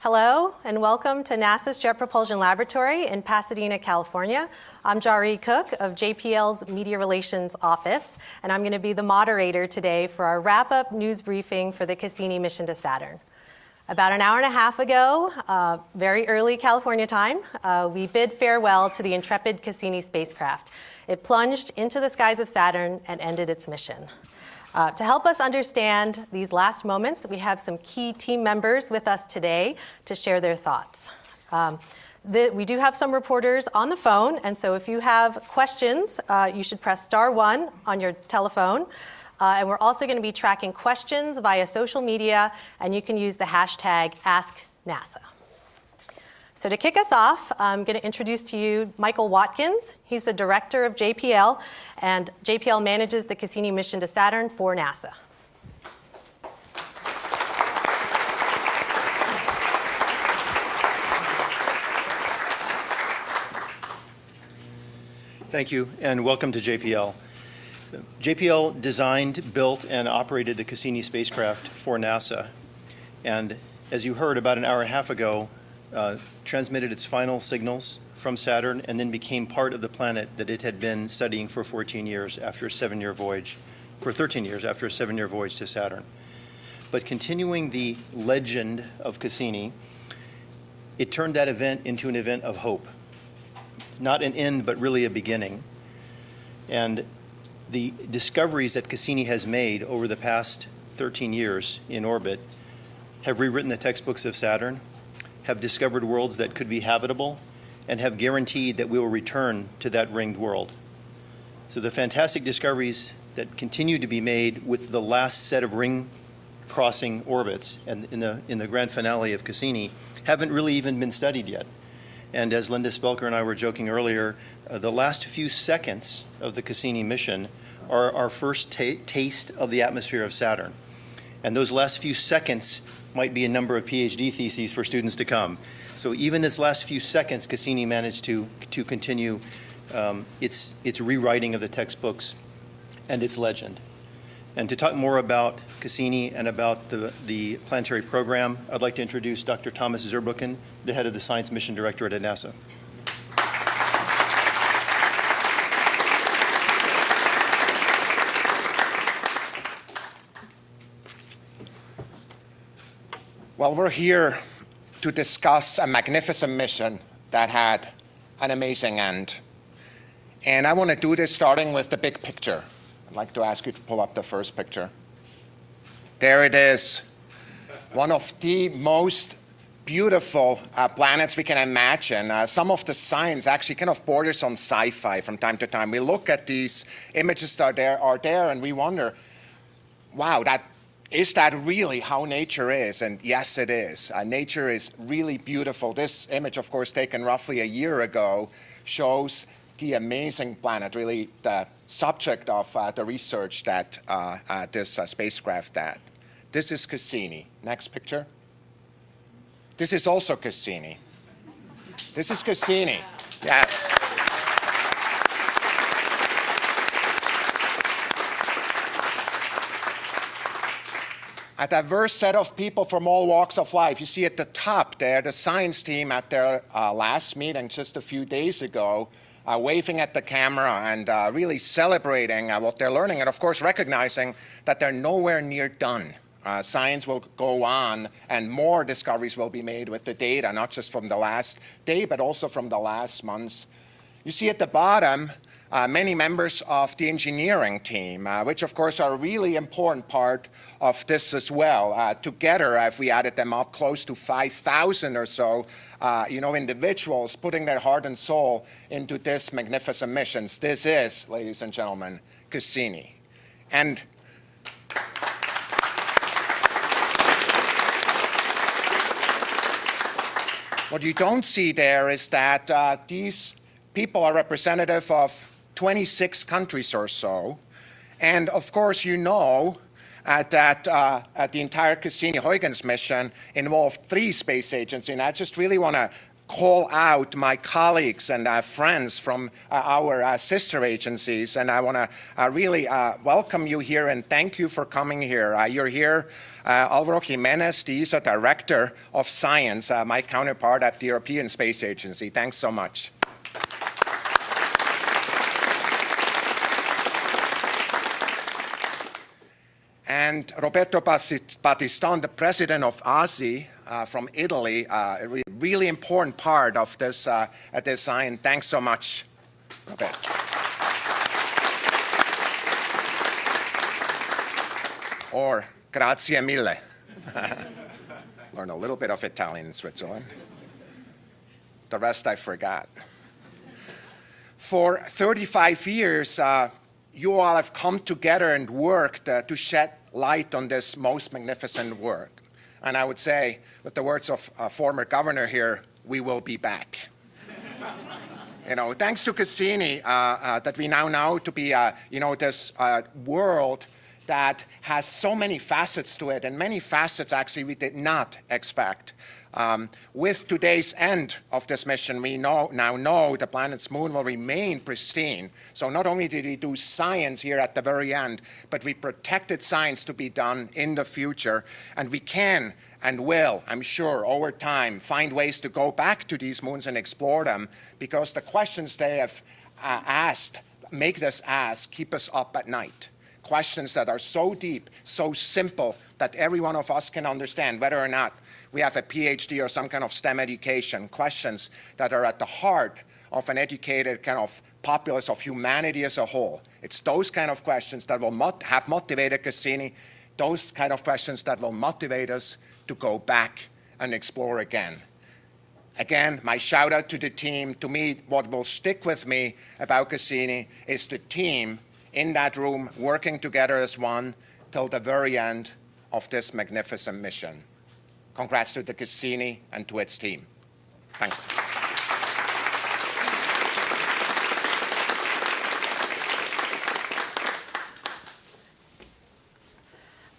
Hello, and welcome to NASA's Jet Propulsion Laboratory in Pasadena, California. I'm Jari Cook of JPL's Media Relations Office, and I'm going to be the moderator today for our wrap-up news briefing for the Cassini mission to Saturn. About an hour and a half ago, very early California time, we bid farewell to the intrepid Cassini spacecraft. It plunged into the skies of Saturn and ended its mission. To help us understand these last moments, we have some key team members with us today to share their thoughts. We do have some reporters on the phone, and so if you have questions, you should press *1 on your telephone. And we're also going to be tracking questions via social media, and you can use the hashtag AskNASA. So to kick us off, I'm going to introduce to you Michael Watkins. He's the director of JPL, and JPL manages the Cassini mission to Saturn for NASA. Thank you, and welcome to JPL. JPL designed, built, and operated the Cassini spacecraft for NASA. And as you heard about an hour and a half ago, transmitted its final signals from Saturn and then became part of the planet that it had been studying for 14 years after a 7-year voyage, for 13 years after a 7-year voyage to Saturn. But continuing the legend of Cassini, it turned that event into an event of hope. Not an end, but really a beginning. And the discoveries that Cassini has made over the past 13 years in orbit have rewritten the textbooks of Saturn, have discovered worlds that could be habitable, and have guaranteed that we will return to that ringed world. So the fantastic discoveries that continue to be made with the last set of ring-crossing orbits and in the grand finale of Cassini haven't really even been studied yet. And as Linda Spelker and I were joking earlier, the last few seconds of the Cassini mission are our first taste of the atmosphere of Saturn. And those last few seconds might be a number of PhD theses for students to come. So even this last few seconds, Cassini managed to continue its rewriting of the textbooks and its legend. And to talk more about Cassini and about the planetary program, I'd like to introduce Dr. Thomas Zurbuchen, the head of the Science Mission Directorate at NASA. Well, we're here to discuss a magnificent mission that had an amazing end. And I want to do this starting with the big picture. I'd like to ask you to pull up the first picture. There it is. One of the most beautiful planets we can imagine. Some of the science actually kind of borders on sci-fi from time to time. We look at these images that are there and we wonder, wow, is that really how nature is? And yes, it is. Nature is really beautiful. This image, of course, taken roughly a year ago, shows the amazing planet, really the subject of the research that this spacecraft had. This is Cassini. Next picture. This is also Cassini. This is Cassini. Yes. A diverse set of people from all walks of life. You see at the top there, the science team at their last meeting just a few days ago, waving at the camera and really celebrating what they're learning, and of course recognizing that they're nowhere near done. Science will go on, and more discoveries will be made with the data, not just from the last day, but also from the last months. You see at the bottom, many members of the engineering team, which of course are a really important part of this as well. Together, if we added them up, close to 5,000 or so, individuals putting their heart and soul into this magnificent mission. This is, ladies and gentlemen, Cassini. And what you don't see there is that these people are representative of 26 countries or so. And of course, you know that the entire Cassini-Huygens mission involved 3 space agencies. And I just really want to call out my colleagues and friends from our sister agencies, and I want to really welcome you here and thank you for coming here. You're here, Alvaro Jimenez, the ESA Director of Science, my counterpart at the European Space Agency. Thanks so much. And Roberto Battiston, the president of ASI from Italy, a really important part of this design. Thanks so much, Roberto. Or grazie mille. Learn a little bit of Italian in Switzerland. The rest I forgot. For 35 years, you all have come together and worked to shed light on this most magnificent work. And I would say, with the words of a former governor here, we will be back. Thanks to Cassini, that we now know to be, this world that has so many facets to it, and many facets actually we did not expect. With today's end of this mission, we now know the planet's moon will remain pristine. So not only did we do science here at the very end, but we protected science to be done in the future. And we can and will, I'm sure, over time, find ways to go back to these moons and explore them, because the questions they have asked, make us ask, keep us up at night. Questions that are so deep, so simple, that every one of us can understand, whether or not we have a PhD or some kind of STEM education. Questions that are at the heart of an educated kind of populace of humanity as a whole. It's those kind of questions that will have motivated Cassini, those kind of questions that will motivate us to go back and explore again. Again, my shout out to the team. To me, what will stick with me about Cassini is the team in that room working together as one till the very end of this magnificent mission. Congrats to the Cassini and to its team. Thanks.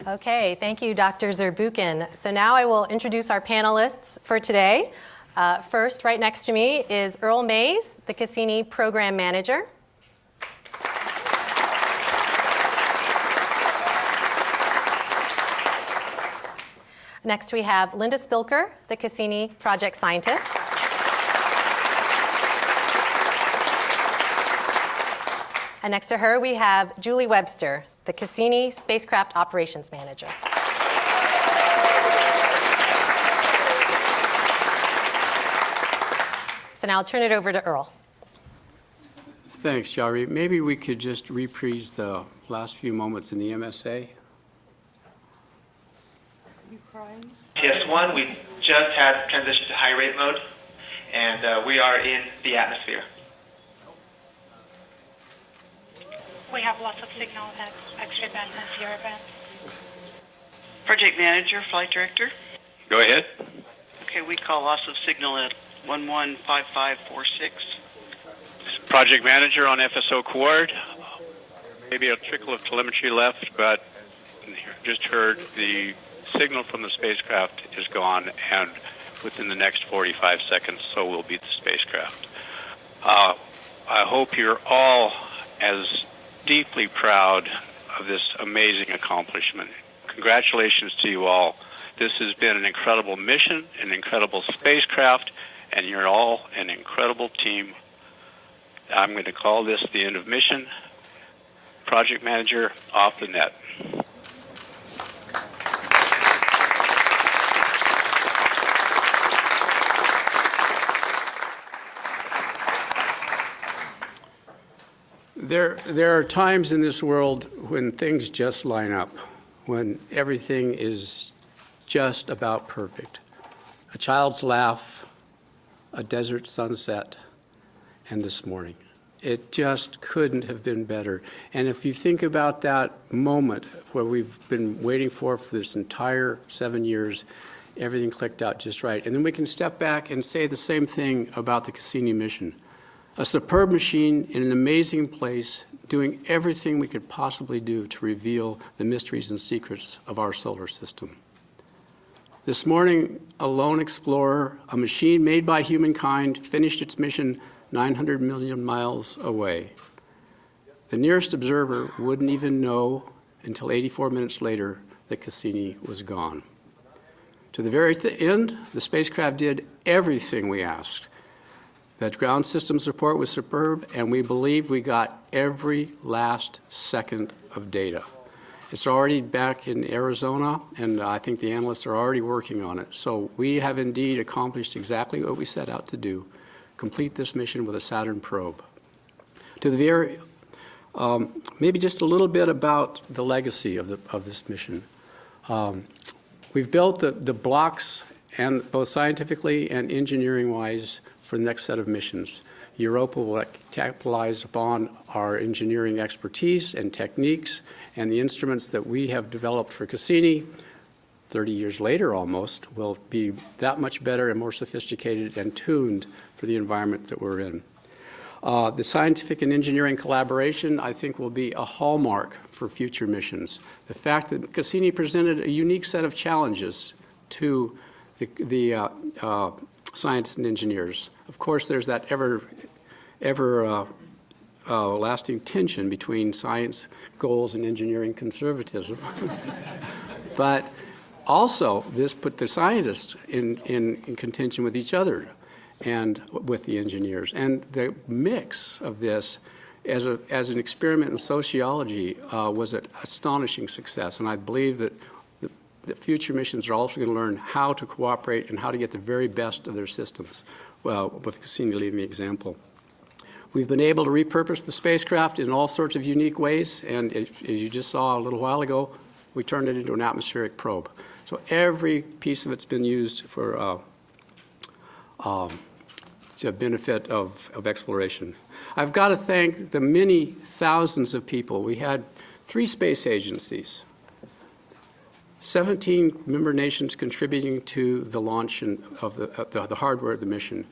Okay, thank you, Dr. Zurbuchen. So now I will introduce our panelists for today. First, right next to me is Earl Mays, the Cassini Program Manager. Next, we have Linda Spilker, the Cassini Project Scientist. And next to her, we have Julie Webster, the Cassini Spacecraft Operations Manager. So now I'll turn it over to Earl. Thanks, Jari. Maybe we could just reprise the last few moments in the MSA. TS1, we just had transition to high rate mode, and we are in the atmosphere. We have lots of signal at X-ray bands and Sierra bands. Project Manager, Flight Director. Go ahead. Okay, we call loss of signal at 115546. Project Manager on FSO Quad. Maybe a trickle of telemetry left, but just heard the signal from the spacecraft is gone, and within the next 45 seconds, so will be the spacecraft. I hope you're all as deeply proud of this amazing accomplishment. Congratulations to you all. This has been an incredible mission, an incredible spacecraft, and you're all an incredible team. I'm going to call this the end of mission. Project Manager, off the net. There are times in this world when things just line up, when everything is just about perfect. A child's laugh, a desert sunset, and this morning. It just couldn't have been better. And if you think about that moment where we've been waiting for this entire 7 years, everything clicked out just right. And then we can step back and say the same thing about the Cassini mission. A superb machine in an amazing place, doing everything we could possibly do to reveal the mysteries and secrets of our solar system. This morning, a lone explorer, a machine made by humankind, finished its mission 900 million miles away. The nearest observer wouldn't even know until 84 minutes later that Cassini was gone. To the very end, the spacecraft did everything we asked. That ground system support was superb, and we believe we got every last second of data. It's already back in Arizona, and I think the analysts are already working on it. So we have indeed accomplished exactly what we set out to do, complete this mission with a Saturn probe. To the very, maybe just a little bit about the legacy of this mission. We've built the blocks, and both scientifically and engineering-wise, for the next set of missions. Europa will capitalize upon our engineering expertise and techniques and the instruments that we have developed for Cassini. 30 years later almost, will be that much better and more sophisticated and tuned for the environment that we're in. The scientific and engineering collaboration, I think, will be a hallmark for future missions. The fact that Cassini presented a unique set of challenges to the science and engineers. Of course, there's that lasting tension between science goals and engineering conservatism. But also, this put the scientists in contention with each other and with the engineers. And the mix of this as an experiment in sociology was an astonishing success. And I believe that the future missions are also going to learn how to cooperate and how to get the very best of their systems, well, with Cassini leading the example. We've been able to repurpose the spacecraft in all sorts of unique ways, and as you just saw a little while ago, we turned it into an atmospheric probe. So every piece of it's been used for to benefit of exploration. I've got to thank the many thousands of people. We had 3 space agencies, 17 member nations contributing to the launch of the hardware of the mission,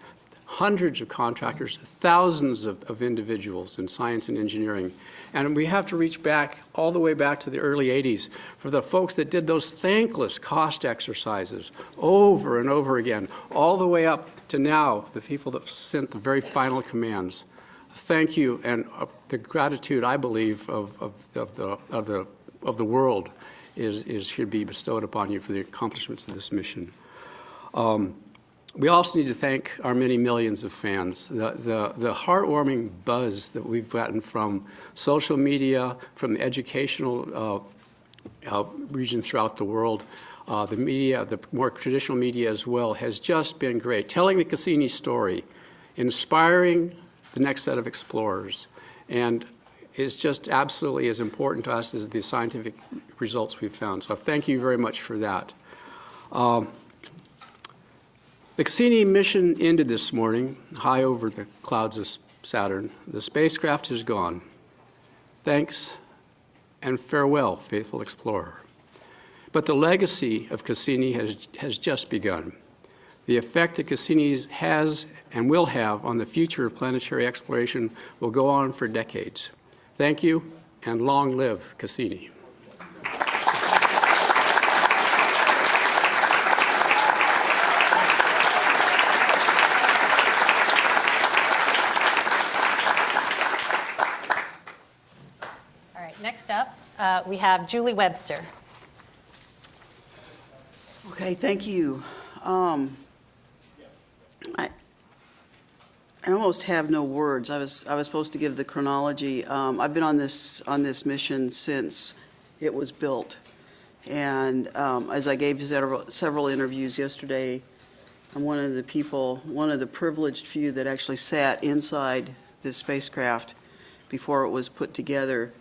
hundreds of contractors, thousands of individuals in science and engineering. And we have to reach back, all the way back to the early 80s, for the folks that did those thankless cost exercises over and over again, all the way up to now, the people that sent the very final commands. Thank you, and the gratitude, I believe, of the world should be bestowed upon you for the accomplishments of this mission. We also need to thank our many millions of fans. The heartwarming buzz that we've gotten from social media, from the educational region throughout the world, the media, the more traditional media as well, has just been great. Telling the Cassini story, inspiring the next set of explorers, and is just absolutely as important to us as the scientific results we've found. So thank you very much for that. The Cassini mission ended this morning, high over the clouds of Saturn. The spacecraft is gone. Thanks and farewell, faithful explorer. But the legacy of Cassini has just begun. The effect that Cassini has and will have on the future of planetary exploration will go on for decades. Thank you, and long live Cassini. All right, next up, we have Julie Webster. Okay, thank you. I almost have no words. I was supposed to give the chronology. I've been on this mission since it was built, and as I gave several interviews yesterday, I'm one of the privileged few that actually sat inside this spacecraft before it was put together,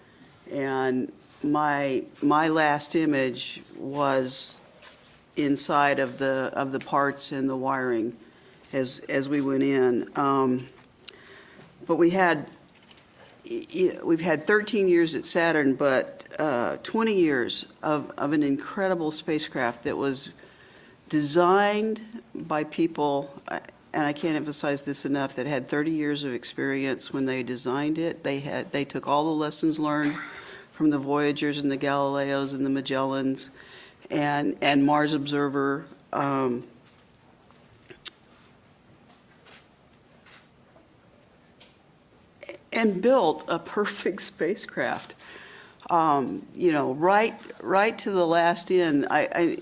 and my last image was inside of the parts and the wiring as we went in. But we've had 13 years at Saturn, but 20 years of an incredible spacecraft that was designed by people, and I can't emphasize this enough, that had 30 years of experience when they designed it. They took all the lessons learned from the Voyagers and the Galileos and the Magellans and Mars Observer and built a perfect spacecraft. You know, right to the last end. The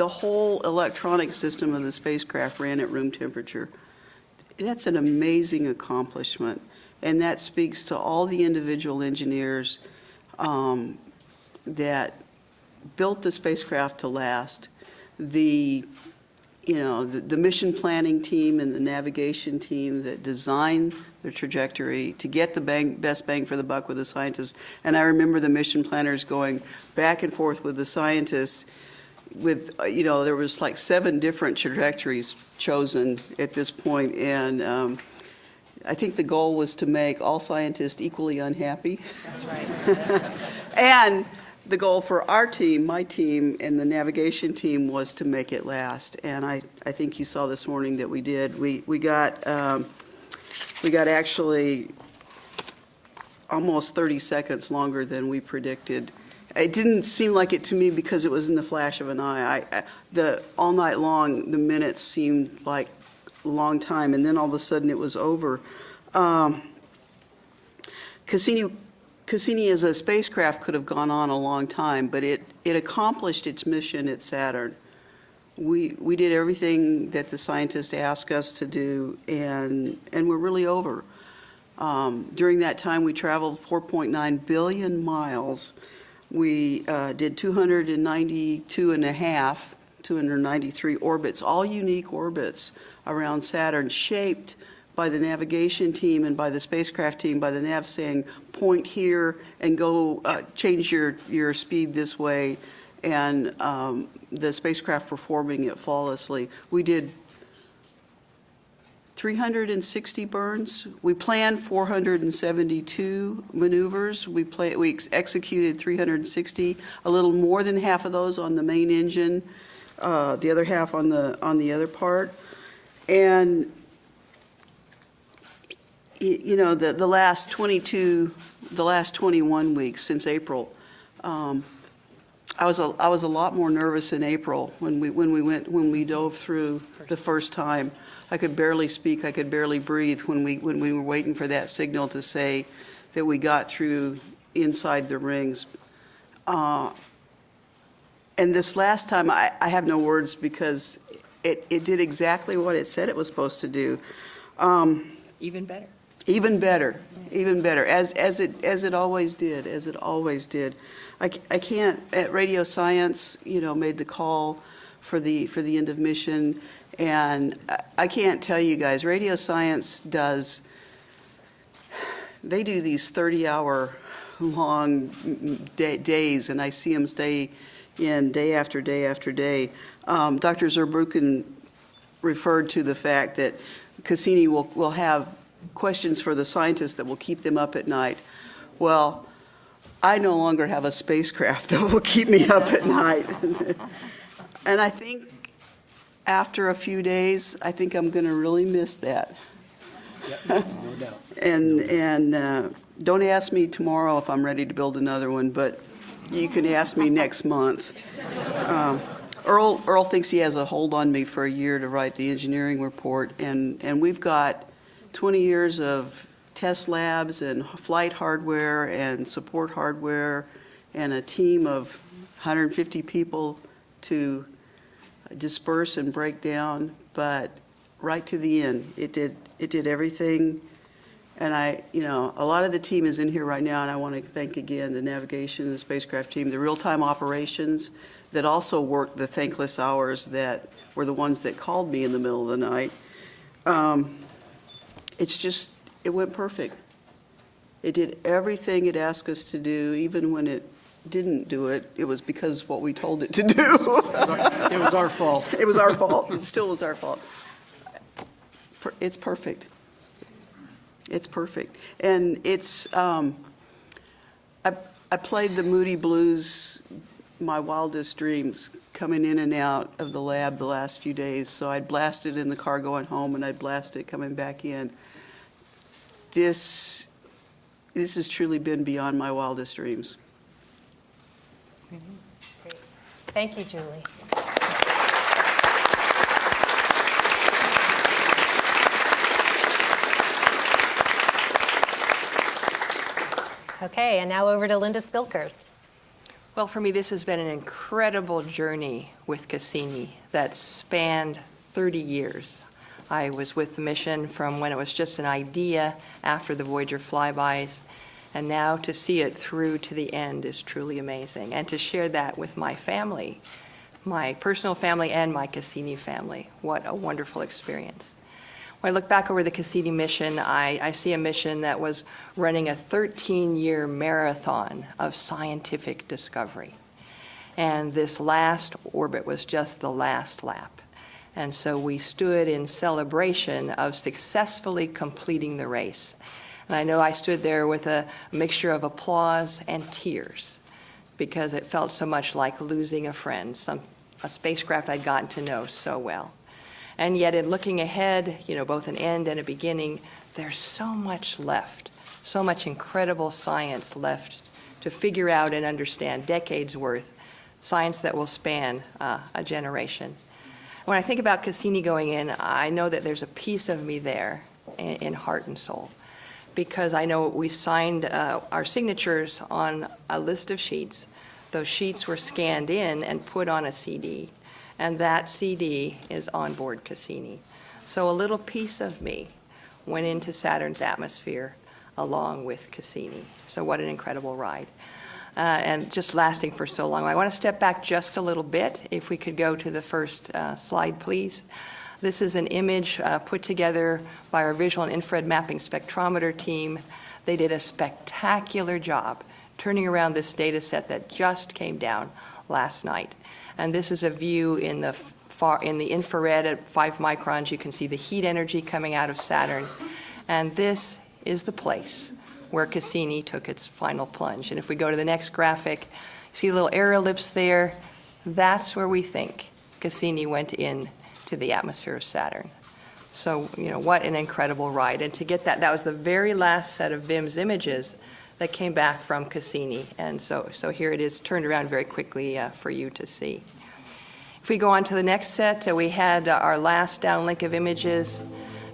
whole electronic system of the spacecraft ran at room temperature. That's an amazing accomplishment, and that speaks to all the individual engineers that built the spacecraft to last. The mission planning team and the navigation team that designed the trajectory to get the best bang for the buck with the scientists. And I remember the mission planners going back and forth with the scientists with, there was like 7 different trajectories chosen at this point. And I think the goal was to make all scientists equally unhappy. That's right. And the goal for our team, my team, and the navigation team was to make it last. And I think you saw this morning that we did. We got actually almost 30 seconds longer than we predicted. It didn't seem like it to me because it was in the flash of an eye. All night long, the minutes seemed like a long time, and then all of a sudden it was over. Cassini as a spacecraft could have gone on a long time, but it accomplished its mission at Saturn. We did everything that the scientists asked us to do, and we're really over. During that time, we traveled 4.9 billion miles. We did 293 orbits, all unique orbits around Saturn, shaped by the navigation team and by the spacecraft team, by the nav saying, point here and go change your speed this way, and the spacecraft performing it flawlessly. We did 360 burns. We planned 472 maneuvers. We executed 360, a little more than half of those on the main engine, the other half on the other part. And the last 21 weeks since April, I was a lot more nervous in April when we dove through the first time. I could barely speak, I could barely breathe when we were waiting for that signal to say that we got through inside the rings. And this last time, I have no words because it did exactly what it said it was supposed to do. Even better. Even better, even better, as it always did, I can't, at Radio Science, made the call for the end of mission, and I can't tell you guys, Radio Science they do these 30-hour long days, and I see them stay in day after day after day. Dr. Zurbuchen referred to the fact that Cassini will have questions for the scientists that will keep them up at night. Well, I no longer have a spacecraft that will keep me up at night. And I think after a few days, I think I'm going to really miss that. Yep, no doubt. And don't ask me tomorrow if I'm ready to build another one, but you can ask me next month. Earl thinks he has a hold on me for a year to write the engineering report, and we've got 20 years of test labs and flight hardware and support hardware and a team of 150 people to disperse and break down, but right to the end, it did everything. And a lot of the team is in here right now, and I want to thank again the navigation and the spacecraft team, the real-time operations that also worked the thankless hours that were the ones that called me in the middle of the night. It went perfect. It did everything it asked us to do, even when it didn't do it. It was because what we told it to do. It was our fault. It was our fault. It still was our fault. It's perfect. It's perfect. And it's, I played the Moody Blues, my wildest dreams, coming in and out of the lab the last few days. So I'd blast it in the car going home, and I'd blast it coming back in. This has truly been beyond my wildest dreams. Great. Thank you, Julie. Okay, and now over to Linda Spilker. Well, for me, this has been an incredible journey with Cassini that spanned 30 years. I was with the mission from when it was just an idea after the Voyager flybys, and now to see it through to the end is truly amazing. And to share that with my family, my personal family and my Cassini family, what a wonderful experience. When I look back over the Cassini mission, I see a mission that was running a 13-year marathon of scientific discovery. And this last orbit was just the last lap. And so we stood in celebration of successfully completing the race. And I know I stood there with a mixture of applause and tears because it felt so much like losing a friend, a spacecraft I'd gotten to know so well. And yet in looking ahead, both an end and a beginning, there's so much left, so much incredible science left to figure out and understand, decades worth, science that will span a generation. When I think about Cassini going in, I know that there's a piece of me there in heart and soul, because I know we signed our signatures on a list of sheets. Those sheets were scanned in and put on a CD. And that CD is on board Cassini. So a little piece of me went into Saturn's atmosphere along with Cassini. So what an incredible ride. And just lasting for so long. I want to step back just a little bit. If we could go to the first slide, please. This is an image put together by our visual and infrared mapping spectrometer team. They did a spectacular job turning around this data set that just came down last night. And this is a view in the infrared at 5 microns. You can see the heat energy coming out of Saturn. And this is the place where Cassini took its final plunge. And if we go to the next graphic, see a little air ellipse there? That's where we think Cassini went in to the atmosphere of Saturn. So, what an incredible ride. And to get that was the very last set of BIMS images that came back from Cassini. And so here it is turned around very quickly for you to see. If we go on to the next set, we had our last downlink of images.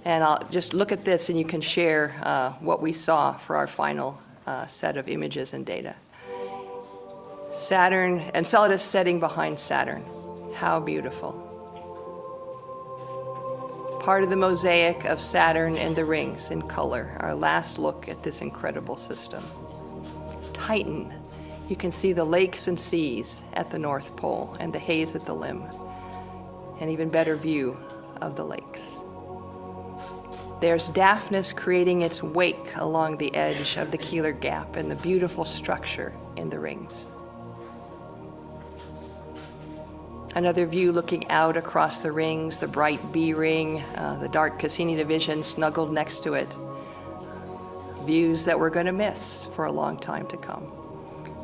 And I'll just look at this and you can share what we saw for our final set of images and data. Saturn, Enceladus setting behind Saturn. How beautiful. Part of the mosaic of Saturn and the rings in color, our last look at this incredible system. Titan, you can see the lakes and seas at the North Pole and the haze at the limb. An even better view of the lakes. There's Daphnis creating its wake along the edge of the Keeler Gap and the beautiful structure in the rings. Another view looking out across the rings, the bright B ring, the dark Cassini division snuggled next to it. Views that we're going to miss for a long time to come.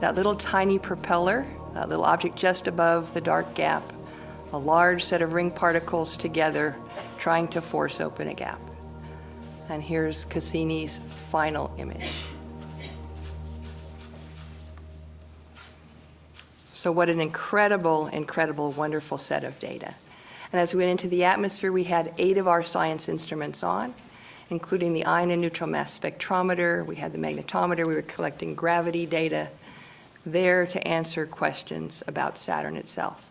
That little tiny propeller, that little object just above the dark gap, a large set of ring particles together trying to force open a gap. And here's Cassini's final image. So what an incredible, incredible, wonderful set of data. And as we went into the atmosphere, we had 8 of our science instruments on, including the ion and neutral mass spectrometer. We had the magnetometer. We were collecting gravity data there to answer questions about Saturn itself.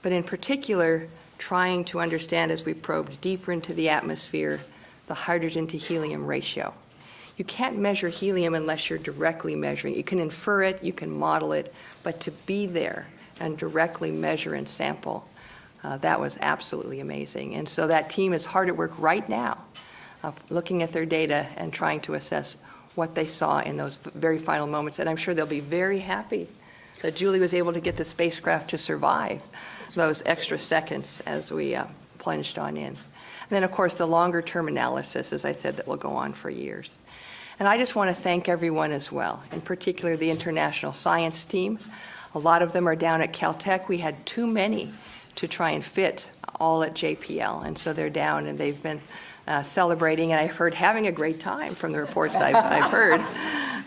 But in particular, trying to understand as we probed deeper into the atmosphere, the hydrogen to helium ratio. You can't measure helium unless you're directly measuring. You can infer it, you can model it, but to be there and directly measure and sample, that was absolutely amazing. And so that team is hard at work right now, looking at their data and trying to assess what they saw in those very final moments. And I'm sure they'll be very happy that Julie was able to get the spacecraft to survive those extra seconds as we plunged on in. And then, of course, the longer-term analysis, as I said, that will go on for years. And I just want to thank everyone as well, in particular the international science team. A lot of them are down at Caltech. We had too many to try and fit all at JPL, and so they're down, and they've been celebrating, and I've heard having a great time from the reports I've heard.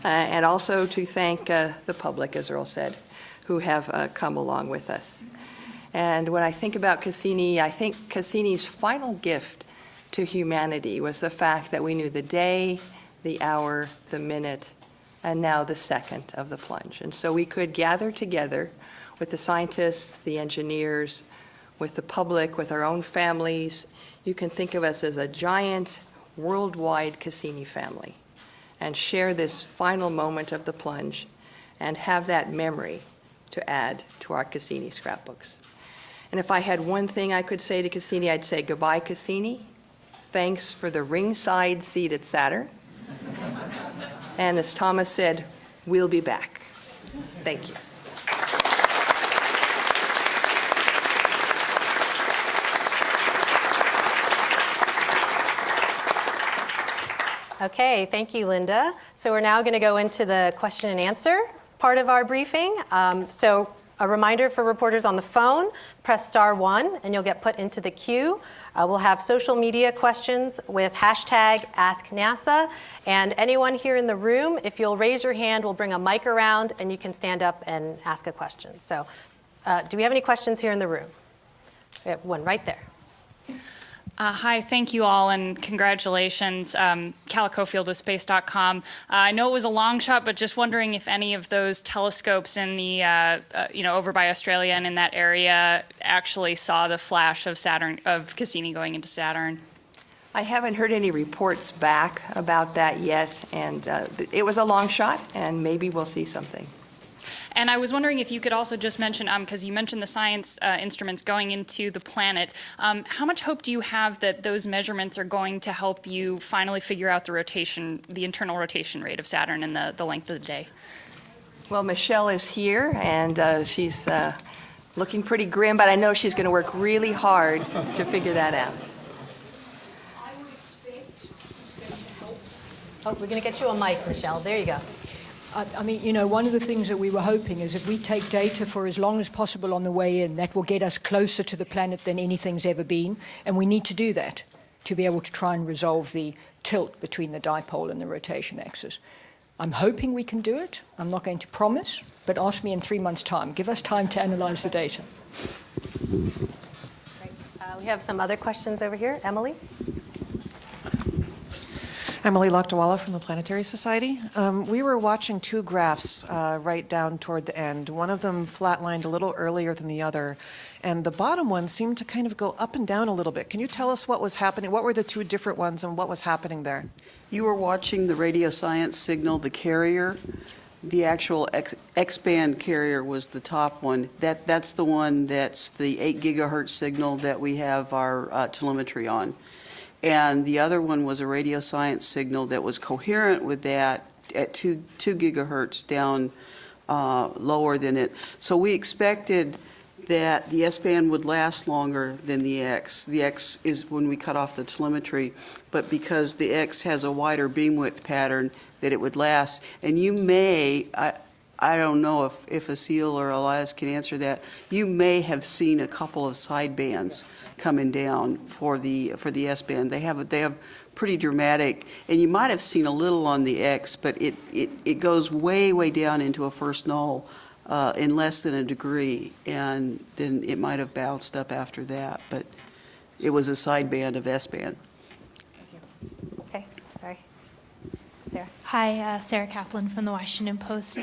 And also to thank the public, as Earl said, who have come along with us. And when I think about Cassini, I think Cassini's final gift to humanity was the fact that we knew the day, the hour, the minute, and now the second of the plunge. And so we could gather together with the scientists, the engineers, with the public, with our own families. You can think of us as a giant worldwide Cassini family and share this final moment of the plunge and have that memory to add to our Cassini scrapbooks. And if I had one thing I could say to Cassini, I'd say, goodbye, Cassini. Thanks for the ringside seat at Saturn. And as Thomas said, we'll be back. Thank you. Okay, thank you, Linda. So we're now going to go into the question and answer part of our briefing. So a reminder for reporters on the phone, press *1 and you'll get put into the queue. We'll have social media questions with hashtag AskNASA. And anyone here in the room, if you'll raise your hand, we'll bring a mic around and you can stand up and ask a question. So do we have any questions here in the room? We have one right there. Hi, thank you all, and congratulations. Calicofield with Space.com. I know it was a long shot, but just wondering if any of those telescopes in the, over by Australia and in that area actually saw the flash of Saturn, of Cassini going into Saturn. I haven't heard any reports back about that yet, and it was a long shot, and maybe we'll see something. And I was wondering if you could also just mention, because you mentioned the science instruments going into the planet, how much hope do you have that those measurements are going to help you finally figure out the internal rotation rate of Saturn and the length of the day? Well, Michelle is here, and she's looking pretty grim, but I know she's going to work really hard to figure that out. Oh, we're going to get you a mic, Michelle. There you go. I mean, one of the things that we were hoping is if we take data for as long as possible on the way in, that will get us closer to the planet than anything's ever been. And we need to do that to be able to try and resolve the tilt between the dipole and the rotation axis. I'm hoping we can do it. I'm not going to promise, but ask me in 3 months' time. Give us time to analyze the data. Great. We have some other questions over here. Emily? Emily Lakdawala from the Planetary Society. We were watching two graphs right down toward the end. One of them flatlined a little earlier than the other, and the bottom one seemed to kind of go up and down a little bit. Can you tell us what was happening? What were the two different ones and what was happening there? You were watching the radio science signal, the carrier. The actual X-band carrier was the top one. That's the one that's the 8 gigahertz signal that we have our telemetry on. And the other one was a radio science signal that was coherent with that at 2 gigahertz down lower than it. So we expected that the S-band would last longer than the X. The X is when we cut off the telemetry, but because the X has a wider beam width pattern, that it would last. And you may, I don't know if Asil or Elias can answer that, you may have seen a couple of side bands coming down for the S-band. They have pretty dramatic, and you might have seen a little on the X, but it goes way down into a first null in less than a degree, and then it might have bounced up after that, but it was a sideband of S-band. Okay, sorry. Sarah. Hi, Sarah Kaplan from the Washington Post.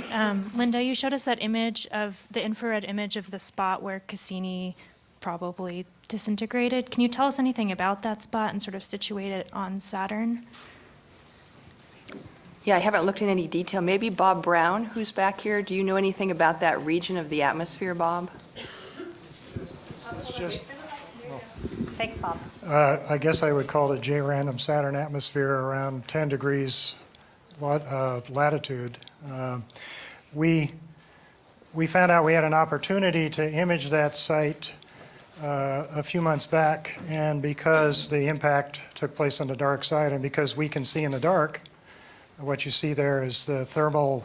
Linda, you showed us that image of the infrared image of the spot where Cassini probably disintegrated. Can you tell us anything about that spot and sort of situate it on Saturn? Yeah, I haven't looked in any detail. Maybe Bob Brown, who's back here, do you know anything about that region of the atmosphere, Bob? Thanks, Bob. I guess I would call it a J-random Saturn atmosphere around 10 degrees latitude. We found out we had an opportunity to image that site a few months back, and because the impact took place on the dark side and because we can see in the dark, what you see there is the thermal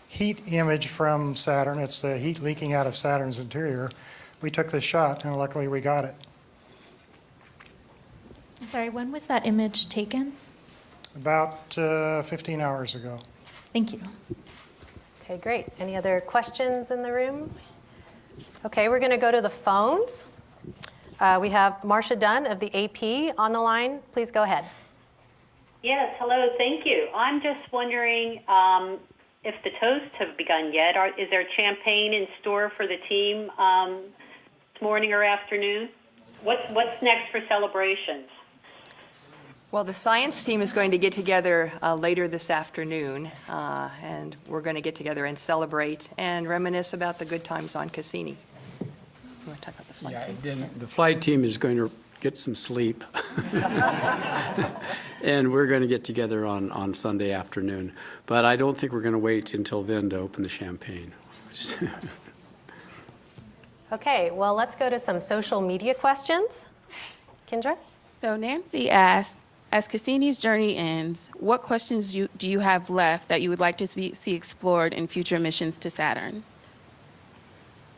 heat image from Saturn. It's the heat leaking out of Saturn's interior. We took this shot, and luckily we got it. I'm sorry, when was that image taken? About 15 hours ago. Thank you. Okay, great. Any other questions in the room? Okay, we're going to go to the phones. We have Marcia Dunn of the AP on the line. Please go ahead. Yes, hello, thank you. I'm just wondering, if the toasts have begun yet. Is there champagne in store for the team this morning or afternoon? What's next for celebrations? Well, the science team is going to get together later this afternoon, and we're going to get together and celebrate and reminisce about the good times on Cassini. You want to talk about the flight team? Then the flight team is going to get some sleep, and we're going to get together on Sunday afternoon. But I don't think we're going to wait until then to open the champagne. Okay, well, let's go to some social media questions. Kendra? So Nancy asked, as Cassini's journey ends, what questions do you have left that you would like to see explored in future missions to Saturn?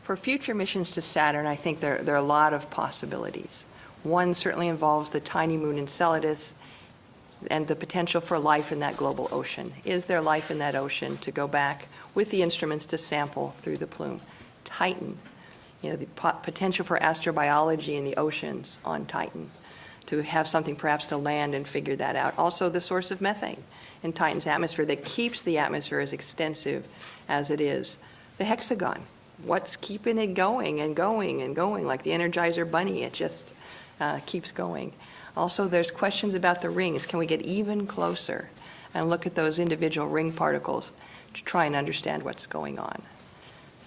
For future missions to Saturn, I think there are a lot of possibilities. One certainly involves the tiny moon Enceladus and the potential for life in that global ocean. Is there life in that ocean to go back with the instruments to sample through the plume? Titan, the potential for astrobiology in the oceans on Titan, to have something perhaps to land and figure that out. Also the source of methane in Titan's atmosphere that keeps the atmosphere as extensive as it is. The hexagon, what's keeping it going and going and going, like the Energizer Bunny, it just keeps going. Also there's questions about the rings. Can we get even closer and look at those individual ring particles to try and understand what's going on?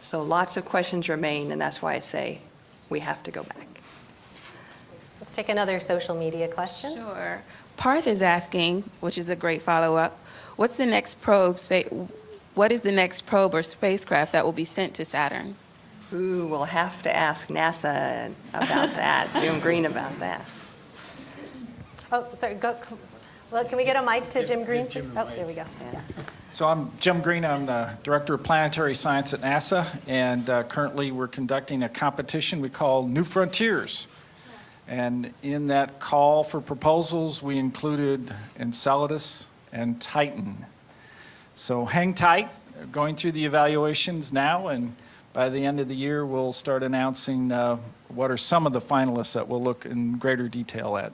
So lots of questions remain, and that's why I say we have to go back. Let's take another social media question. Sure. Parth is asking, which is a great follow-up, what is the next probe or spacecraft that will be sent to Saturn? Ooh, we'll have to ask NASA about that, Jim Green about that. Oh, sorry, well, can we get a mic to Jim Green, please? Oh, there we go. Yeah. So I'm Jim Green. I'm the Director of Planetary Science at NASA, and currently we're conducting a competition we call New Frontiers. And in that call for proposals, we included Enceladus and Titan. So hang tight, going through the evaluations now, and by the end of the year, we'll start announcing what are some of the finalists that we'll look in greater detail at.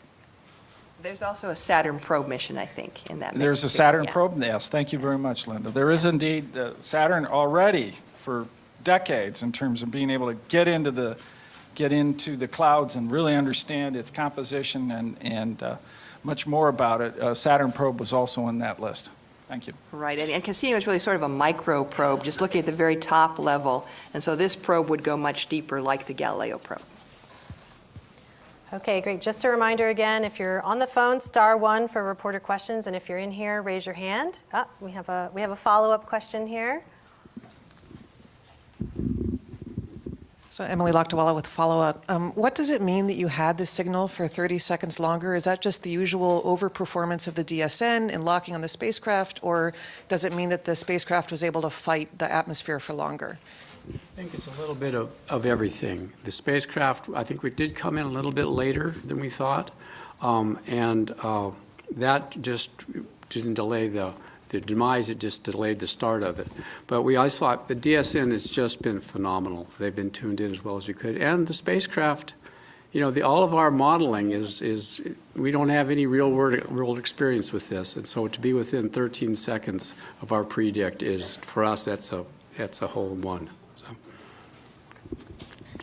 There's also a Saturn probe mission, I think, in that mix. There's a Saturn probe, yes. Thank you very much, Linda. There is indeed Saturn already for decades in terms of being able to get into the clouds and really understand its composition and much more about it. Saturn probe was also in that list. Thank you. Right, and Cassini was really sort of a micro probe, just looking at the very top level. And so this probe would go much deeper, like the Galileo probe. Okay, great. Just a reminder again, if you're on the phone, *1 for reporter questions, and if you're in here, raise your hand. We have a follow-up question here. So Emily Lakdawala with a follow-up. What does it mean that you had this signal for 30 seconds longer? Is that just the usual overperformance of the DSN in locking on the spacecraft, or does it mean that the spacecraft was able to fight the atmosphere for longer? I think it's a little bit of everything. The spacecraft, I think we did come in a little bit later than we thought, and that just didn't delay the demise, it just delayed the start of it. But I thought the DSN has just been phenomenal. They've been tuned in as well as we could. And the spacecraft, all of our modeling is we don't have any real world experience with this. And so to be within 13 seconds of our predict is, for us, that's a hole in one. So.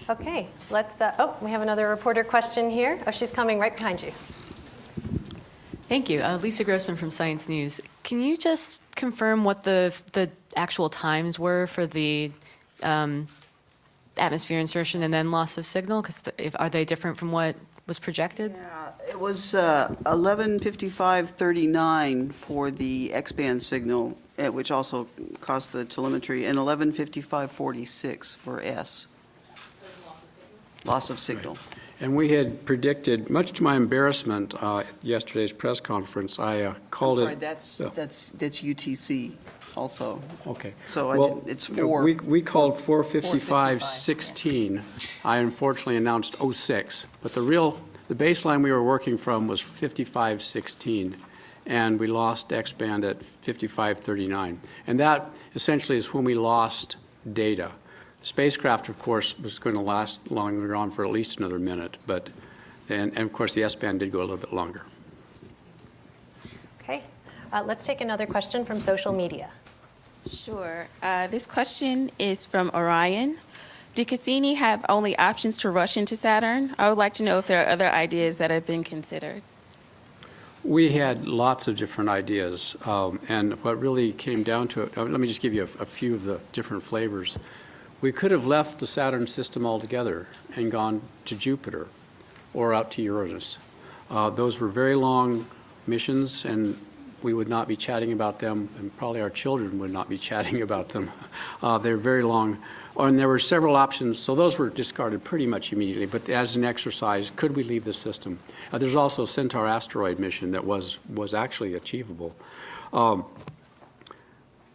Okay, we have another reporter question here. Oh, she's coming right behind you. Thank you. Lisa Grossman from Science News. Can you just confirm what the actual times were for the atmosphere insertion and then loss of signal? Because are they different from what was projected? Yeah, it was 11:55:39 for the X-band signal, which also caused the telemetry, and 11:55:46 for S. Loss of signal. Right. And we had predicted, much to my embarrassment, at yesterday's press conference, I called it... That's UTC also. Okay. So it's 4. We called 4:55:16. I unfortunately announced 06. But the baseline we were working from was 55:16. And we lost X-band at 55:39. And that essentially is when we lost data. The spacecraft, of course, was going to last longer on for at least another minute, and of course the S-band did go a little bit longer. Okay, let's take another question from social media. Sure. This question is from Orion. Did Cassini have only options to rush into Saturn? I would like to know if there are other ideas that have been considered. We had lots of different ideas, and what really came down to it, let me just give you a few of the different flavors. We could have left the Saturn system altogether and gone to Jupiter or out to Uranus. Those were very long missions, and we would not be chatting about them, and probably our children would not be chatting about them. They're very long. And there were several options, so those were discarded pretty much immediately. But as an exercise, could we leave the system? There's also a Centaur asteroid mission that was actually achievable.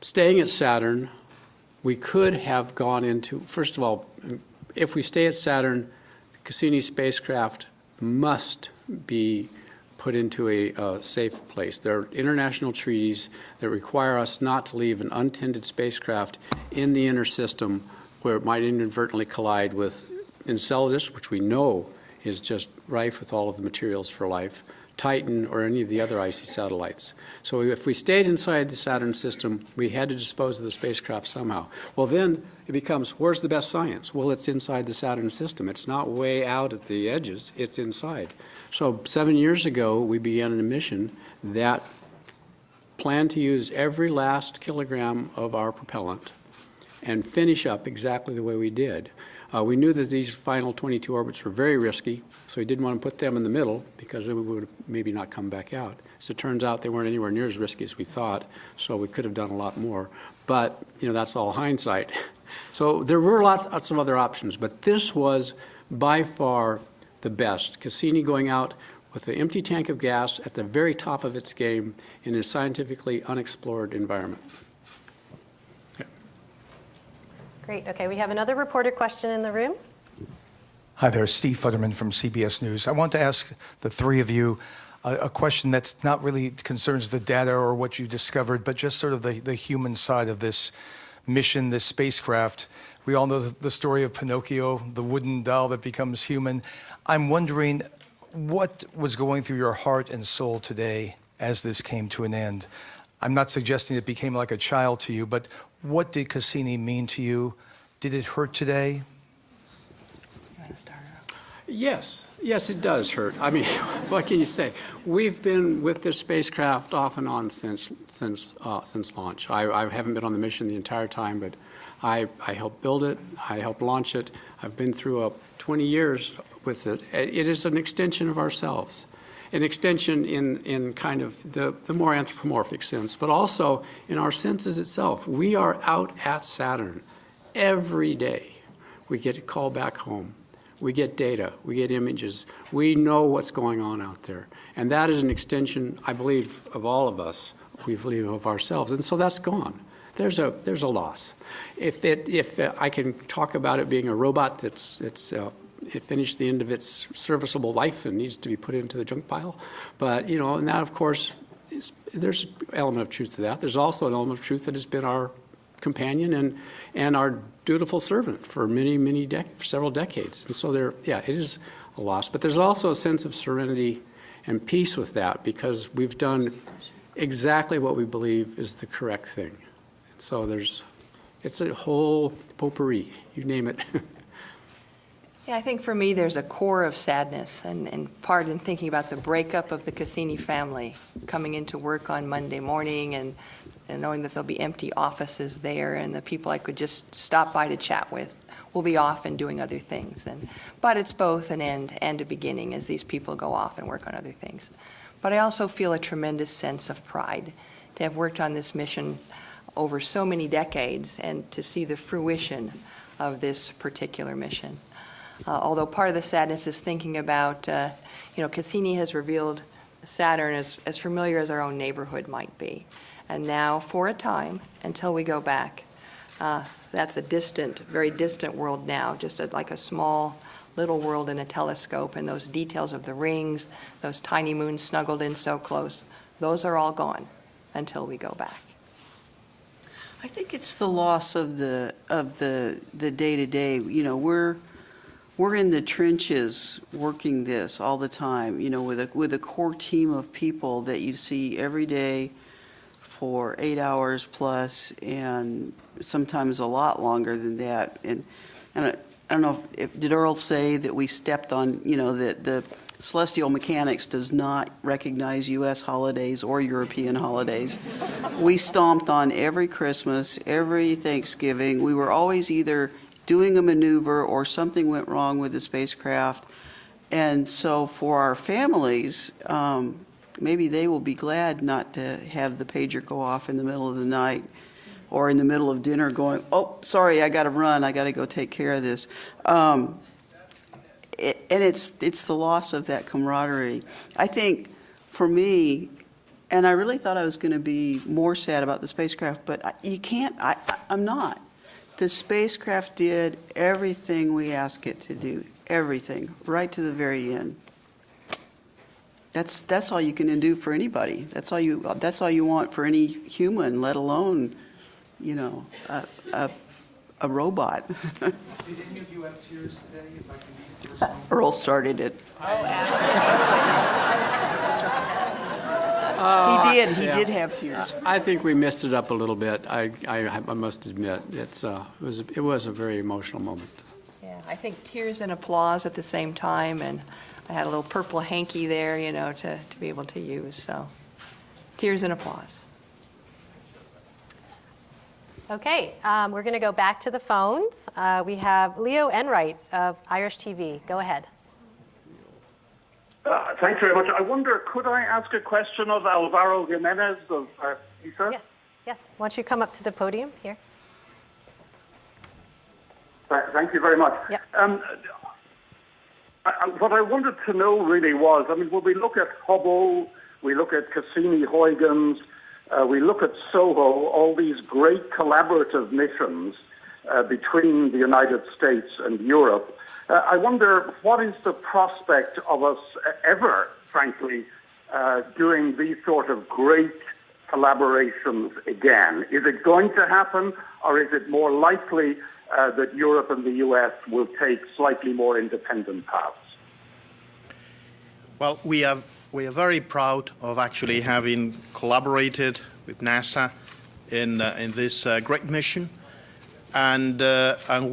Staying at Saturn, we could have gone into, first of all, if we stay at Saturn, the Cassini spacecraft must be put into a safe place. There are international treaties that require us not to leave an untended spacecraft in the inner system where it might inadvertently collide with Enceladus, which we know is just rife with all of the materials for life, Titan, or any of the other icy satellites. So if we stayed inside the Saturn system, we had to dispose of the spacecraft somehow. Well, then it becomes, where's the best science? Well, it's inside the Saturn system. It's not way out at the edges, it's inside. So 7 years ago, we began a mission that planned to use every last kilogram of our propellant and finish up exactly the way we did. We knew that these final 22 orbits were very risky, so we didn't want to put them in the middle because they would maybe not come back out. As it turns out, they weren't anywhere near as risky as we thought, so we could have done a lot more. But, that's all hindsight. So there were lots of other options, but this was by far the best. Cassini going out with an empty tank of gas at the very top of its game in a scientifically unexplored environment. Great. Okay, we have another reporter question in the room. Hi there, Steve Futterman from CBS News. I want to ask the three of you a question that's not really concerns the data or what you discovered, but just sort of the human side of this mission, this spacecraft. We all know the story of Pinocchio, the wooden doll that becomes human. I'm wondering what was going through your heart and soul today as this came to an end. I'm not suggesting it became like a child to you, but what did Cassini mean to you? Did it hurt today? You want to start off? Yes, it does hurt. I mean, what can you say? We've been with this spacecraft off and on since launch. I haven't been on the mission the entire time, but I helped build it. I helped launch it. I've been through 20 years with it. It is an extension of ourselves. An extension in kind of the more anthropomorphic sense, but also in our senses itself. We are out at Saturn every day. We get a call back home. We get data. We get images. We know what's going on out there. And that is an extension, I believe, of all of us. We believe of ourselves. And so that's gone. There's a loss. If I can talk about it being a robot it finished the end of its serviceable life and needs to be put into the junk pile. But, and that, of course, there's an element of truth to that. There's also an element of truth that has been our companion and our dutiful servant for for several decades. And so it is a loss. But there's also a sense of serenity and peace with that because we've done exactly what we believe is the correct thing. And so it's a whole potpourri, you name it. Yeah, I think for me there's a core of sadness and part in thinking about the breakup of the Cassini family, coming into work on Monday morning and knowing that there'll be empty offices there and the people I could just stop by to chat with will be off and doing other things. But it's both an end and a beginning as these people go off and work on other things. But I also feel a tremendous sense of pride to have worked on this mission over so many decades and to see the fruition of this particular mission. Although part of the sadness is thinking about, Cassini has revealed Saturn as familiar as our own neighborhood might be. And now, for a time, until we go back, that's a distant, very distant world now, just like a small little world in a telescope. And those details of the rings, those tiny moons snuggled in so close, those are all gone until we go back. I think it's the loss of the day-to-day. We're in the trenches working this all the time, with a core team of people that you see every day for 8 hours plus, and sometimes a lot longer than that. And I don't know, did Earl say that we stepped on, that the celestial mechanics does not recognize U.S. holidays or European holidays. We stomped on every Christmas, every Thanksgiving. We were always either doing a maneuver or something went wrong with the spacecraft. And so for our families, maybe they will be glad not to have the pager go off in the middle of the night or in the middle of dinner going, oh, sorry, I got to run. I got to go take care of this. And it's the loss of that camaraderie. I think for me, and I really thought I was going to be more sad about the spacecraft, but you can't, I'm not. The spacecraft did everything we asked it to do, everything, right to the very end. That's all you can do for anybody. That's all you want for any human, let alone, a robot. Did any of you have tears today? If I can be personal? Earl started it. Oh, absolutely. He did have tears. I think we messed it up a little bit. I must admit, it was a very emotional moment. Yeah, I think tears and applause at the same time, and I had a little purple hanky there, to be able to use. So, tears and applause. Okay, we're going to go back to the phones. We have Leo Enright of Irish TV. Go ahead. Thanks very much. I wonder, could I ask a question of Alvaro Jimenez of ESA? Yes. Why don't you come up to the podium here? Thank you very much. Yep. What I wanted to know really was, when we look at Hubble, we look at Cassini-Huygens, we look at SOHO, all these great collaborative missions between the United States and Europe. I wonder, what is the prospect of us ever, frankly, doing these sort of great collaborations again? Is it going to happen, or is it more likely that Europe and the US will take slightly more independent paths? Well, we are very proud of actually having collaborated with NASA in this great mission, and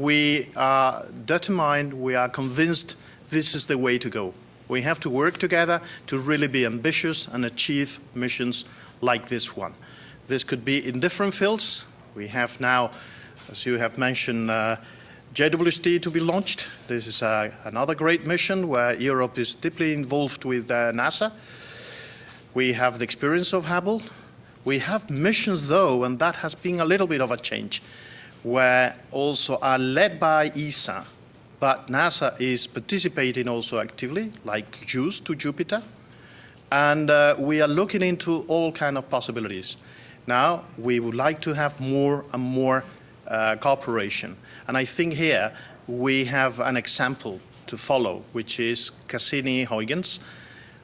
we are determined, we are convinced this is the way to go. We have to work together to really be ambitious and achieve missions like this one. This could be in different fields. We have now, as you have mentioned, JWST to be launched. This is another great mission where Europe is deeply involved with NASA. We have the experience of Hubble. We have missions, though, and that has been a little bit of a change, where also are led by ESA, but NASA is participating also actively, like JUICE to Jupiter. And we are looking into all kinds of possibilities. Now, we would like to have more and more cooperation. And I think here we have an example to follow, which is Cassini-Huygens,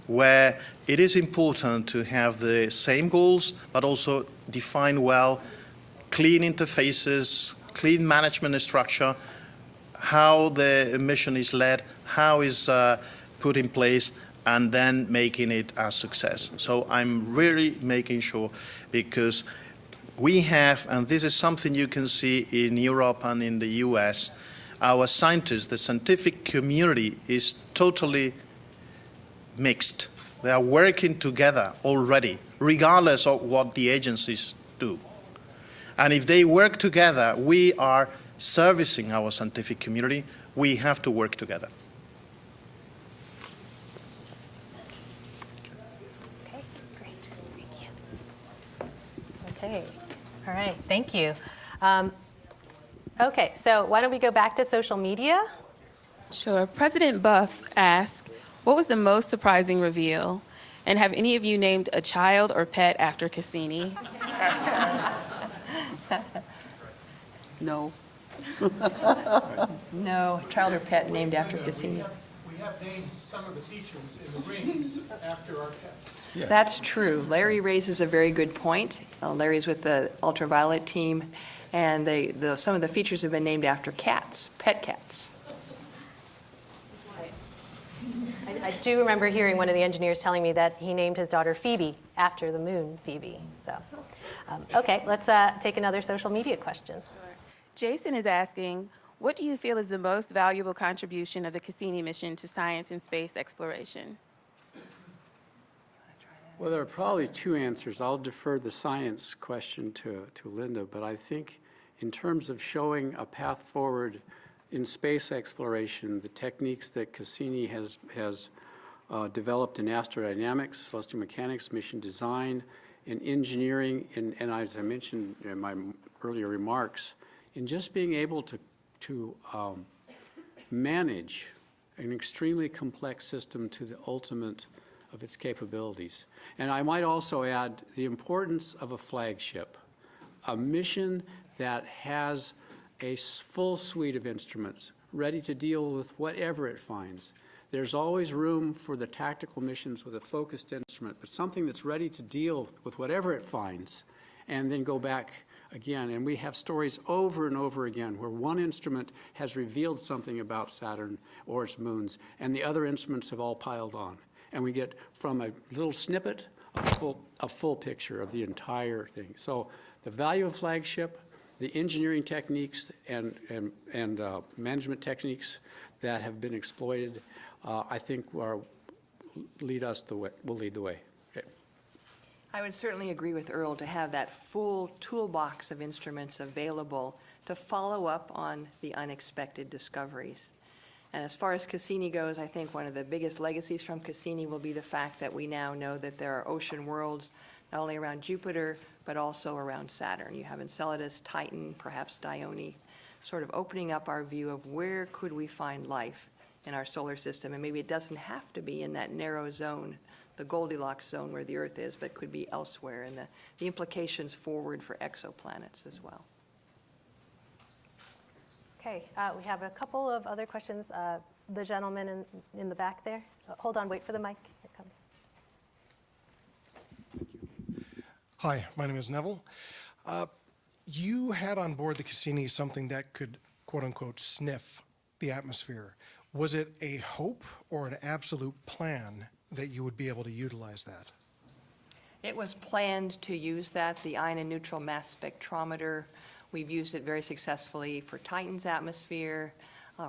where it is important to have the same goals, but also define well clean interfaces, clean management structure, how the mission is led, how is put in place, and then making it a success. So I'm really making sure, because we have, and this is something you can see in Europe and in the US, our scientists, the scientific community is totally mixed. They are working together already, regardless of what the agencies do. And if they work together, we are servicing our scientific community. We have to work together. Okay, great. Thank you. Okay, all right, thank you. Okay, so why don't we go back to social media? Sure. President Buff asked, what was the most surprising reveal? And have any of you named a child or pet after Cassini? No. No, child or pet named after Cassini. We have named some of the features in the rings after our pets. Yeah. That's true. Larry raises a very good point. Larry's with the ultraviolet team, and some of the features have been named after cats, pet cats. I I do remember hearing one of the engineers telling me that he named his daughter Phoebe after the moon Phoebe. So, okay, let's take another social media question. Jason is asking, what do you feel is the most valuable contribution of the Cassini mission to science and space exploration? Well, there are probably two answers. I'll defer the science question to Linda, but I think in terms of showing a path forward in space exploration, the techniques that Cassini has developed in astrodynamics, celestial mechanics, mission design, in engineering, and as I mentioned in my earlier remarks, in just being able to manage an extremely complex system to the ultimate of its capabilities. And I might also add the importance of a flagship, a mission that has a full suite of instruments ready to deal with whatever it finds. There's always room for the tactical missions with a focused instrument, but something that's ready to deal with whatever it finds and then go back again. And we have stories over and over again where one instrument has revealed something about Saturn or its moons, and the other instruments have all piled on. And we get from a little snippet a full picture of the entire thing. So the value of flagship, the engineering techniques and management techniques that have been exploited, I think will lead the way. Okay. I would certainly agree with Earl to have that full toolbox of instruments available to follow up on the unexpected discoveries. And as far as Cassini goes, I think one of the biggest legacies from Cassini will be the fact that we now know that there are ocean worlds not only around Jupiter, but also around Saturn. You have Enceladus, Titan, perhaps Dione, sort of opening up our view of where could we find life in our solar system. And maybe it doesn't have to be in that narrow zone, the Goldilocks zone where the Earth is, but could be elsewhere, and the implications forward for exoplanets as well. Okay, we have a couple of other questions. The gentleman in the back there. Hold on, wait for the mic. Here it comes. Hi, my name is Neville. You had on board the Cassini something that could, quote unquote, sniff the atmosphere. Was it a hope or an absolute plan that you would be able to utilize that? It was planned to use that, the ion and neutral mass spectrometer. We've used it very successfully for Titan's atmosphere,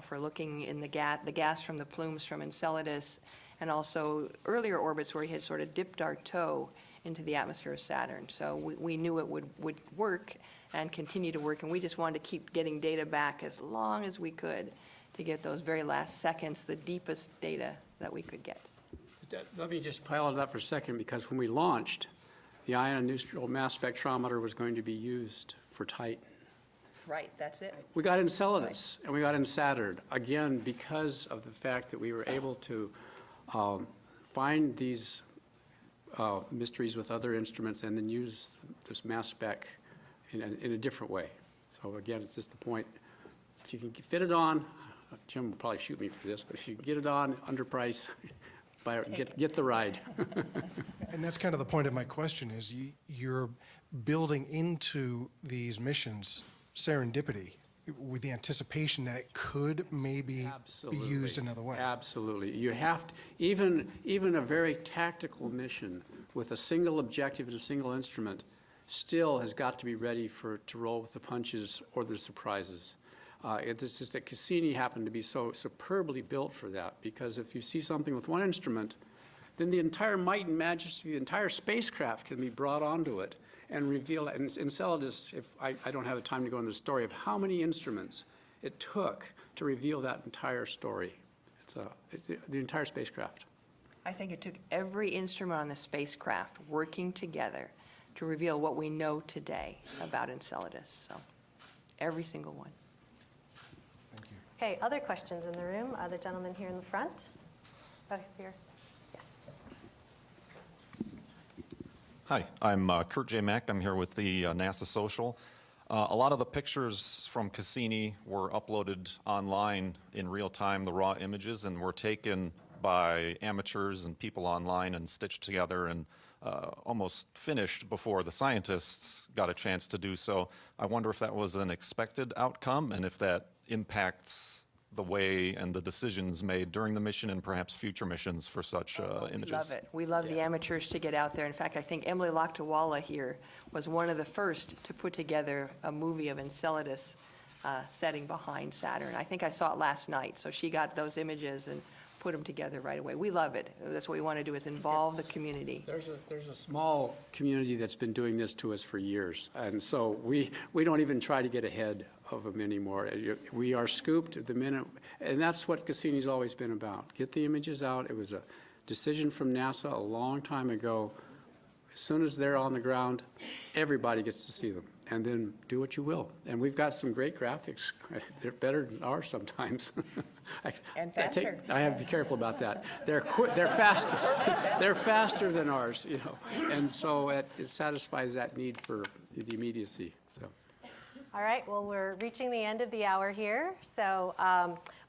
for looking in the gas from the plumes from Enceladus, and also earlier orbits where we had sort of dipped our toe into the atmosphere of Saturn. So we knew it would work and continue to work, and we just wanted to keep getting data back as long as we could to get those very last seconds, the deepest data that we could get. Let me just pile on that for a second, because when we launched, the ion and neutral mass spectrometer was going to be used for Titan. Right, that's it. We got Enceladus, and we got in Saturn, again, because of the fact that we were able to find these mysteries with other instruments and then use this mass spec in a different way. So again, it's just the point, if you can fit it on, Jim will probably shoot me for this, but if you can get it on under price, get the ride. And that's kind of the point of my question is you're building into these missions serendipity with the anticipation that it could maybe be used another way. Absolutely. You have to, even a very tactical mission with a single objective and a single instrument still has got to be ready to roll with the punches or the surprises. It's just that Cassini happened to be so superbly built for that, because if you see something with one instrument, then the entire might and majesty, the entire spacecraft can be brought onto it and reveal it. And Enceladus, I don't have the time to go into the story of how many instruments it took to reveal that entire story. It's the entire spacecraft. I think it took every instrument on the spacecraft working together to reveal what we know today about Enceladus. So, every single one. Okay, other questions in the room? The gentleman here in the front. Oh, here. Yes. Hi, I'm Kurt J. Mack. I'm here with the NASA Social. A lot of the pictures from Cassini were uploaded online in real time, the raw images, and were taken by amateurs and people online and stitched together and almost finished before the scientists got a chance to do so. I wonder if that was an expected outcome and if that impacts the way and the decisions made during the mission and perhaps future missions for such images. We love it. We love the amateurs to get out there. In fact, I think Emily Lakhtawala here was one of the first to put together a movie of Enceladus setting behind Saturn. I think I saw it last night, so she got those images and put them together right away. We love it. That's what we want to do, is involve the community. There's a small community that's been doing this to us for years, and so we don't even try to get ahead of them anymore. We are scooped the minute, and that's what Cassini's always been about. Get the images out. It was a decision from NASA a long time ago. As soon as they're on the ground, everybody gets to see them, and then do what you will. And we've got some great graphics. They're better than ours sometimes. And faster. I have to be careful about that. They're faster. They're faster than ours, you know, and so it satisfies that need for the immediacy. So. All right, well, we're reaching the end of the hour here, so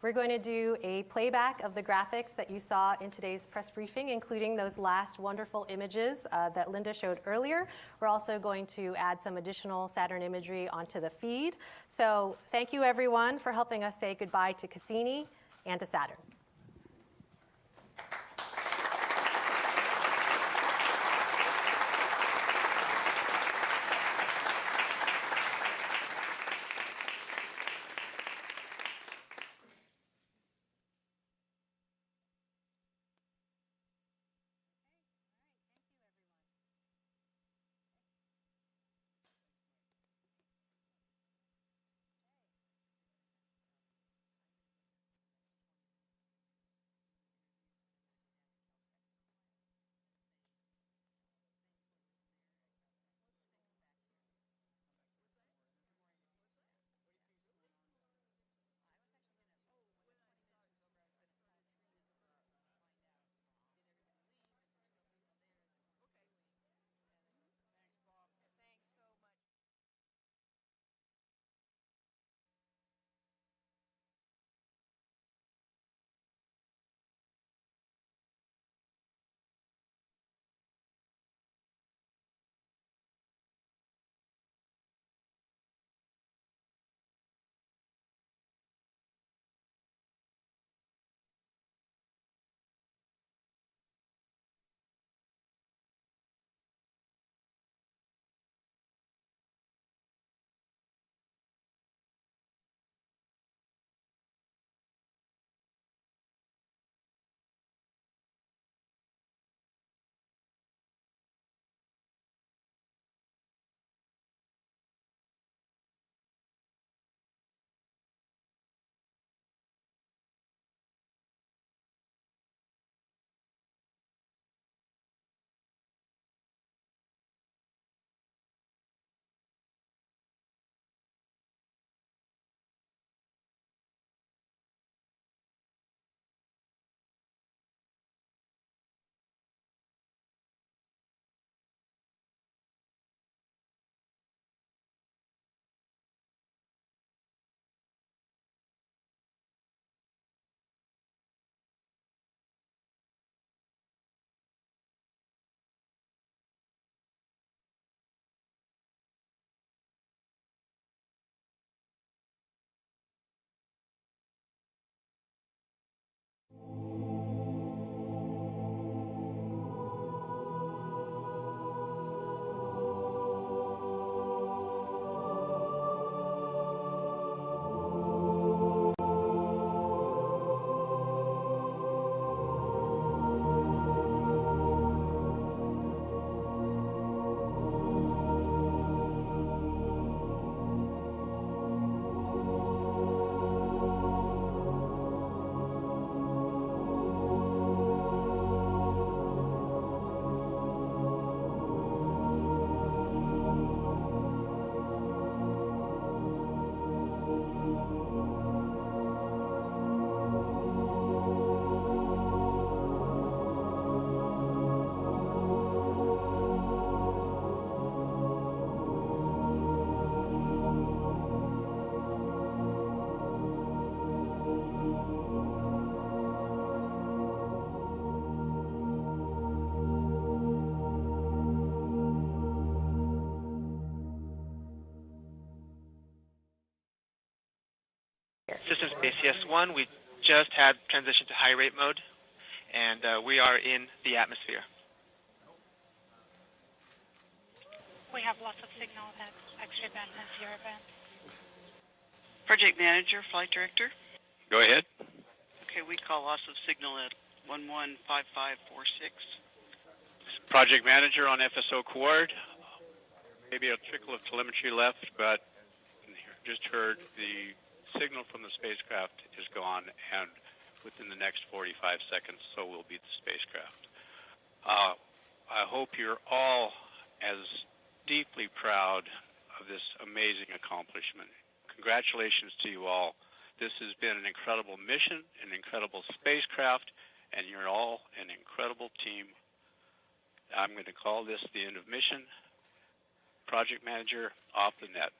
we're going to do a playback of the graphics that you saw in today's press briefing, including those last wonderful images that Linda showed earlier. We're also going to add some additional Saturn imagery onto the feed. So thank you, everyone, for helping us say goodbye to Cassini and to Saturn. System Space CS1, we just had transition to high rate mode, and we are in the atmosphere. We have lots of signal at X-ray band and Sierra band. Project Manager, Flight Director. Go ahead. Okay, we call loss of signal at 115546. Project Manager on FSO Quad. Maybe a trickle of telemetry left, but just heard the signal from the spacecraft is gone, and within the next 45 seconds, so will be the spacecraft. I hope you're all as deeply proud of this amazing accomplishment. Congratulations to you all. This has been an incredible mission, an incredible spacecraft, and you're all an incredible team. I'm going to call this the end of mission. Project Manager, off the net.